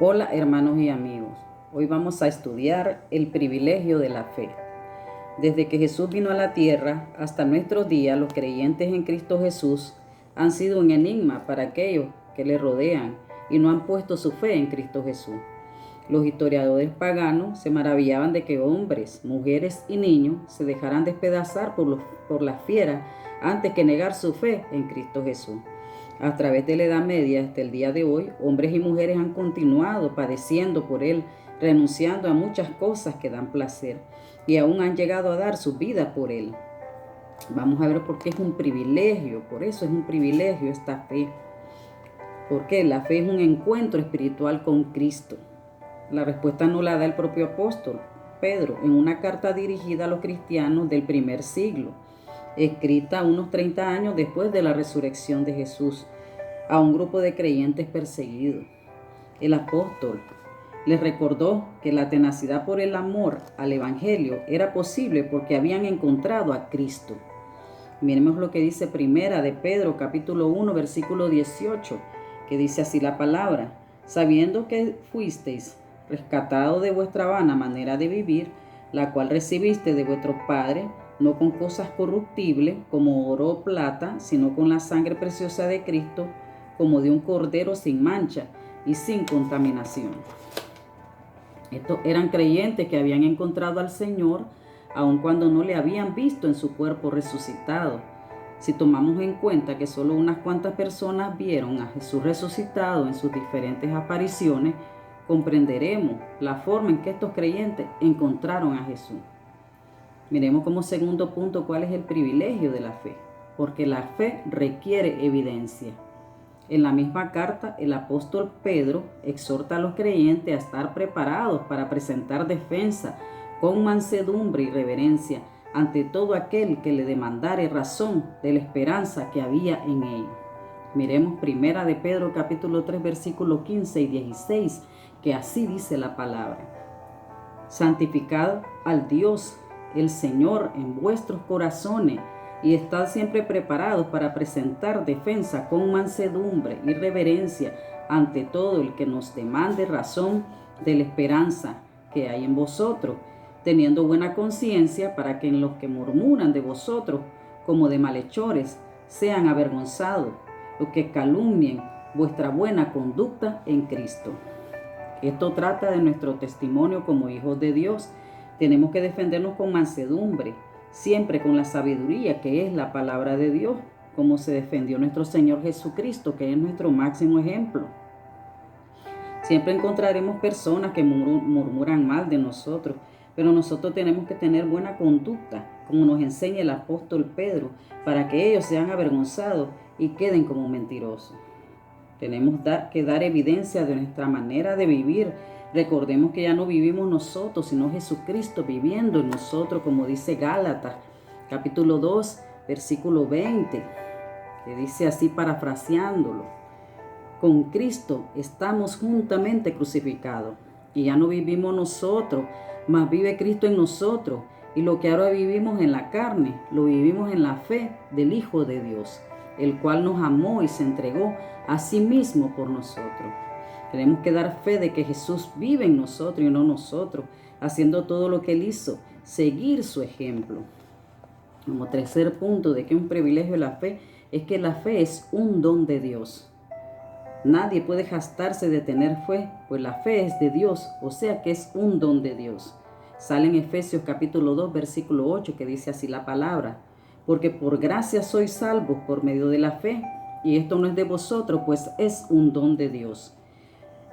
Hola hermanos y amigos, hoy vamos a estudiar el privilegio de la fe. Desde que Jesús vino a la tierra hasta nuestros días, los creyentes en Cristo Jesús han sido un enigma para aquellos que le rodean y no han puesto su fe en Cristo Jesús. Los historiadores paganos se maravillaban de que hombres, mujeres y niños se dejaran despedazar por las fieras antes que negar su fe en Cristo Jesús. A través de la Edad Media hasta el día de hoy, hombres y mujeres han continuado padeciendo por él, renunciando a muchas cosas que dan placer y aún han llegado a dar su vida por él. Vamos a ver por qué es un privilegio, por eso es un privilegio esta fe. Porque la fe es un encuentro espiritual con Cristo. La respuesta no la da el propio apóstol Pedro en una carta dirigida a los cristianos del primer siglo, escrita unos 30 años después de la resurrección de Jesús, a un grupo de creyentes perseguidos. El apóstol les recordó que la tenacidad por el amor al Evangelio era posible porque habían encontrado a Cristo. Miremos lo que dice Primera de Pedro, capítulo 1, versículo 18, que dice así la palabra: sabiendo que fuisteis rescatados de vuestra vana manera de vivir, la cual recibiste de vuestros padres, no con cosas corruptibles como oro o plata, sino con la sangre preciosa de Cristo, como de un cordero sin mancha y sin contaminación. Estos eran creyentes que habían encontrado al Señor, aun cuando no le habían visto en su cuerpo resucitado. Si tomamos en cuenta que solo unas cuantas personas vieron a Jesús resucitado en sus diferentes apariciones, comprenderemos la forma en que estos creyentes encontraron a Jesús. Miremos como segundo punto cuál es el privilegio de la fe, porque la fe requiere evidencia. En la misma carta, el apóstol Pedro exhorta a los creyentes a estar preparados para presentar defensa con mansedumbre y reverencia ante todo aquel que le demandare razón de la esperanza que había en ellos. Miremos Primera de Pedro capítulo 3 versículos 15 y 16, que así dice la palabra: santificad al Dios el Señor en vuestros corazones y estad siempre preparados para presentar defensa con mansedumbre y reverencia ante todo el que nos demande razón de la esperanza que hay en vosotros, teniendo buena conciencia para que en los que murmuran de vosotros como de malhechores sean avergonzados los que calumnien vuestra buena conducta en Cristo. Esto trata de nuestro testimonio como hijos de Dios. Tenemos que defendernos con mansedumbre, siempre con la sabiduría que es la palabra de Dios, como se defendió nuestro Señor Jesucristo, que es nuestro máximo ejemplo. Siempre encontraremos personas que murmuran mal de nosotros, pero nosotros tenemos que tener buena conducta, como nos enseña el apóstol Pedro, para que ellos sean avergonzados y queden como mentirosos. Tenemos que dar evidencia de nuestra manera de vivir. Recordemos que ya no vivimos nosotros, sino Jesucristo viviendo en nosotros, como dice Gálatas, capítulo 2, versículo 20, que dice así parafraseándolo: con Cristo estamos juntamente crucificados, y ya no vivimos nosotros, mas vive Cristo en nosotros, y lo que ahora vivimos en la carne, lo vivimos en la fe del Hijo de Dios, el cual nos amó y se entregó a sí mismo por nosotros. Tenemos que dar fe de que Jesús vive en nosotros y no nosotros, haciendo todo lo que Él hizo, seguir su ejemplo. Como tercer punto de que un privilegio de la fe es que la fe es un don de Dios. Nadie puede jactarse de tener fe, pues la fe es de Dios, o sea que es un don de Dios. Sale en Efesios capítulo 2, versículo 8, que dice así la palabra: porque por gracia sois salvos por medio de la fe, y esto no es de vosotros, pues es un don de Dios.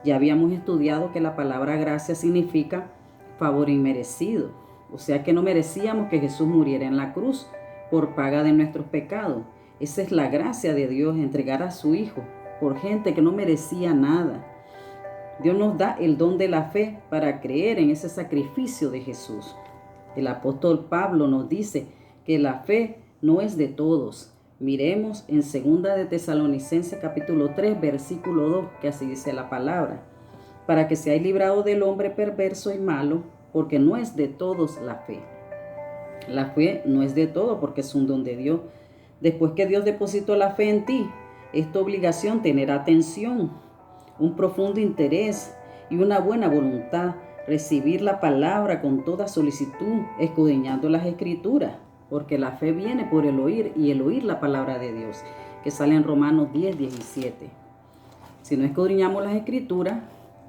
Ya habíamos estudiado que la palabra gracia significa favor inmerecido, o sea que no merecíamos que Jesús muriera en la cruz por paga de nuestros pecados. Esa es la gracia de Dios, entregar a su Hijo por gente que no merecía nada. Dios nos da el don de la fe para creer en ese sacrificio de Jesús. El apóstol Pablo nos dice que la fe no es de todos. Miremos en 2 de Tesalonicenses capítulo 3 versículo 2, que así dice la palabra: para que seáis librados del hombre perverso y malo, porque no es de todos la fe. La fe no es de todo porque es un don de Dios. Después que Dios depositó la fe en ti, es tu obligación tener atención, un profundo interés y una buena voluntad, recibir la palabra con toda solicitud, escudriñando las Escrituras, porque la fe viene por el oír y el oír la palabra de Dios, que sale en Romanos 10:17. Si no escudriñamos las Escrituras,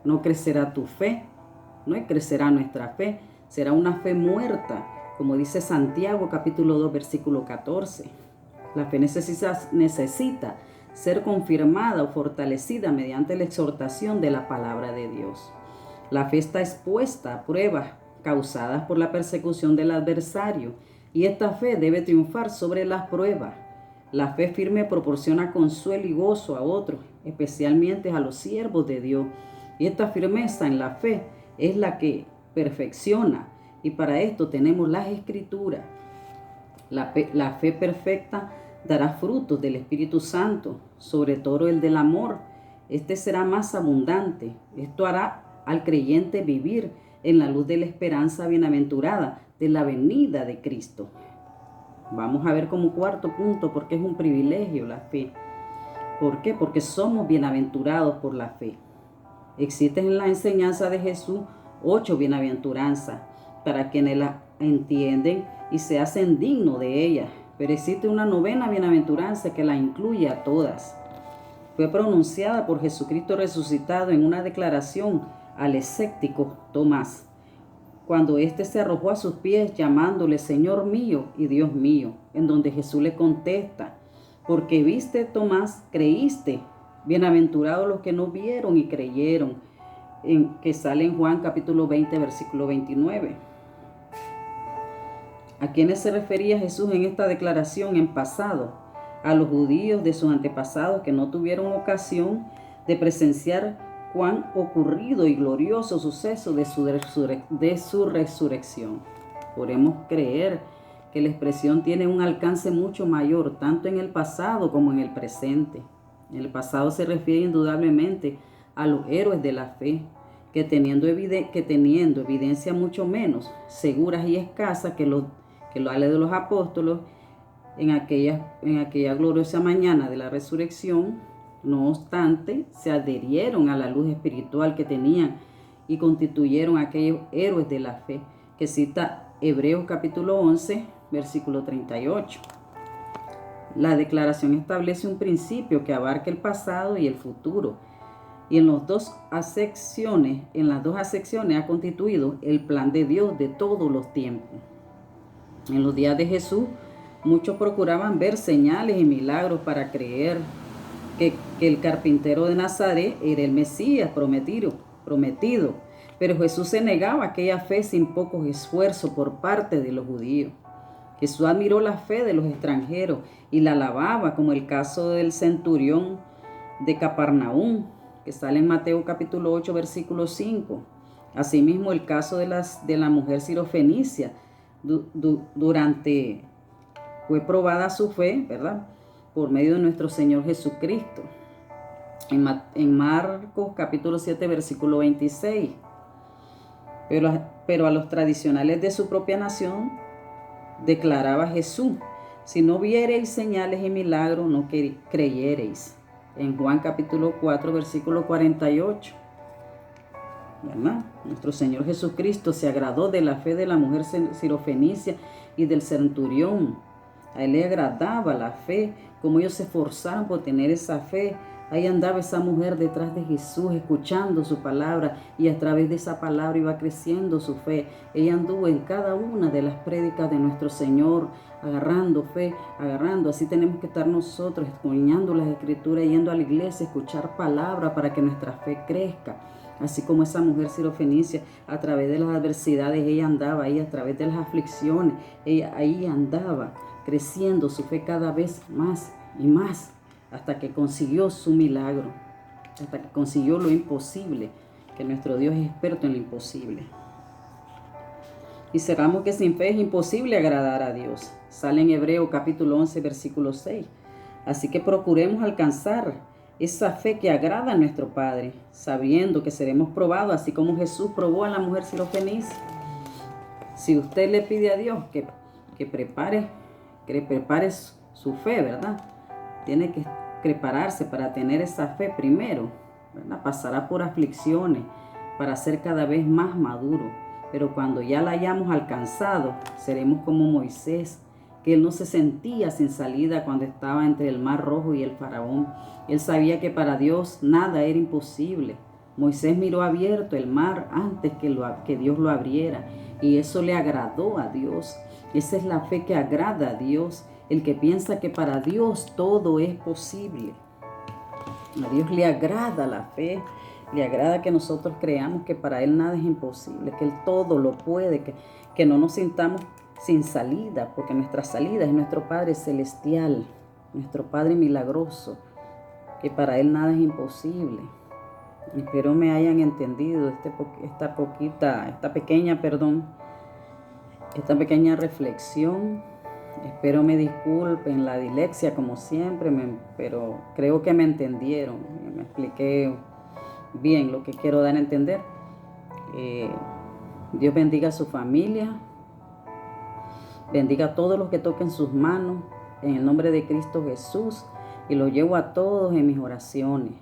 no crecerá tu fe, no crecerá nuestra fe, será una fe muerta, como dice Santiago capítulo 2 versículo 14. La fe necesita ser confirmada o fortalecida mediante la exhortación de la palabra de Dios. La fe está expuesta a pruebas causadas por la persecución del adversario, y esta fe debe triunfar sobre las pruebas. La fe firme proporciona consuelo y gozo a otros, especialmente a los siervos de Dios. Y esta firmeza en la fe es la que perfecciona. Y para esto tenemos las Escrituras. La fe perfecta dará frutos del Espíritu Santo, sobre todo el del amor. Este será más abundante. Esto hará al creyente vivir en la luz de la esperanza bienaventurada de la venida de Cristo. Vamos a ver como cuarto punto, porque es un privilegio la fe. ¿Por qué? Porque somos bienaventurados por la fe. Existen en la enseñanza de Jesús 8 bienaventuranzas para quienes la entienden y se hacen dignos de ellas. Pero existe una 9ª bienaventuranza que la incluye a todas. Fue pronunciada por Jesucristo resucitado en una declaración al escéptico Tomás, cuando éste se arrojó a sus pies llamándole Señor mío y Dios mío, en donde Jesús le contesta, porque viste, Tomás, creíste. Bienaventurados los que no vieron y creyeron, que sale en Juan capítulo 20, versículo 29. ¿A quiénes se refería Jesús en esta declaración en pasado? A los judíos de sus antepasados que no tuvieron ocasión de presenciar cuán ocurrido y glorioso suceso de su resurrección. Podemos creer que la expresión tiene un alcance mucho mayor, tanto en el pasado como en el presente. En el pasado se refiere indudablemente a los héroes de la fe, que teniendo evidencia mucho menos seguras y escasas que la de los apóstoles en aquella gloriosa mañana de la resurrección, no obstante, se adherieron a la luz espiritual que tenían y constituyeron aquellos héroes de la fe, que cita Hebreos capítulo 11, versículo 38. La declaración establece un principio que abarca el pasado y el futuro, y en las dos acepciones ha constituido el plan de Dios de todos los tiempos. En los días de Jesús, muchos procuraban ver señales y milagros para creer que el carpintero de Nazaret era el Mesías prometido. Pero Jesús se negaba aquella fe sin pocos esfuerzos por parte de los judíos. Jesús admiró la fe de los extranjeros y la alababa, como el caso del centurión de Capernaum, que sale en Mateo capítulo 8, versículo 5. Asimismo, el caso de la mujer sirofenicia, fue probada su fe, ¿verdad?, por medio de nuestro Señor Jesucristo. En Marcos capítulo 7, versículo 26. Pero a los tradicionales de su propia nación declaraba Jesús: si no viereis señales y milagros, no creyereis. En Juan capítulo 4, versículo 48. ¿Verdad? Nuestro Señor Jesucristo se agradó de la fe de la mujer sirofenicia y del centurión. A él le agradaba la fe, como ellos se esforzaron por tener esa fe. Ahí andaba esa mujer detrás de Jesús, escuchando su palabra, y a través de esa palabra iba creciendo su fe. Ella anduvo en cada una de las prédicas de nuestro Señor, agarrando fe, agarrando. Así tenemos que estar nosotros, escudriñando las Escrituras, yendo a la iglesia, escuchar palabra para que nuestra fe crezca. Así como esa mujer sirofenicia, a través de las adversidades, ella andaba ahí, a través de las aflicciones, ella ahí andaba, creciendo su fe cada vez más y más, hasta que consiguió su milagro, hasta que consiguió lo imposible, que nuestro Dios es experto en lo imposible. Y cerramos que sin fe es imposible agradar a Dios. Sale en Hebreos capítulo 11, versículo 6. Así que procuremos alcanzar esa fe que agrada a nuestro Padre, sabiendo que seremos probados, así como Jesús probó a la mujer sirofenicia. Si usted le pide a Dios que prepare su fe, ¿verdad?, tiene que prepararse para tener esa fe primero, ¿verdad? Pasará por aflicciones, para ser cada vez más maduros. Pero cuando ya la hayamos alcanzado, seremos como Moisés, que él no se sentía sin salida cuando estaba entre el mar Rojo y el faraón. Él sabía que para Dios nada era imposible. Moisés miró abierto el mar antes que Dios lo abriera, y eso le agradó a Dios. Esa es la fe que agrada a Dios, el que piensa que para Dios todo es posible. A Dios le agrada la fe, le agrada que nosotros creamos que para Él nada es imposible, que Él todo lo puede, que no nos sintamos sin salida, porque nuestra salida es nuestro Padre Celestial, nuestro Padre milagroso, que para Él nada es imposible. Espero me hayan entendido esta pequeña reflexión. Espero me disculpen la dilexia como siempre, pero creo que me entendieron. Me expliqué bien lo que quiero dar a entender. Dios bendiga a su familia, bendiga a todos los que toquen sus manos en el nombre de Cristo Jesús, y los llevo a todos en mis oraciones.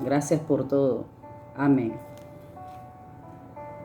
Gracias por todo. Amén.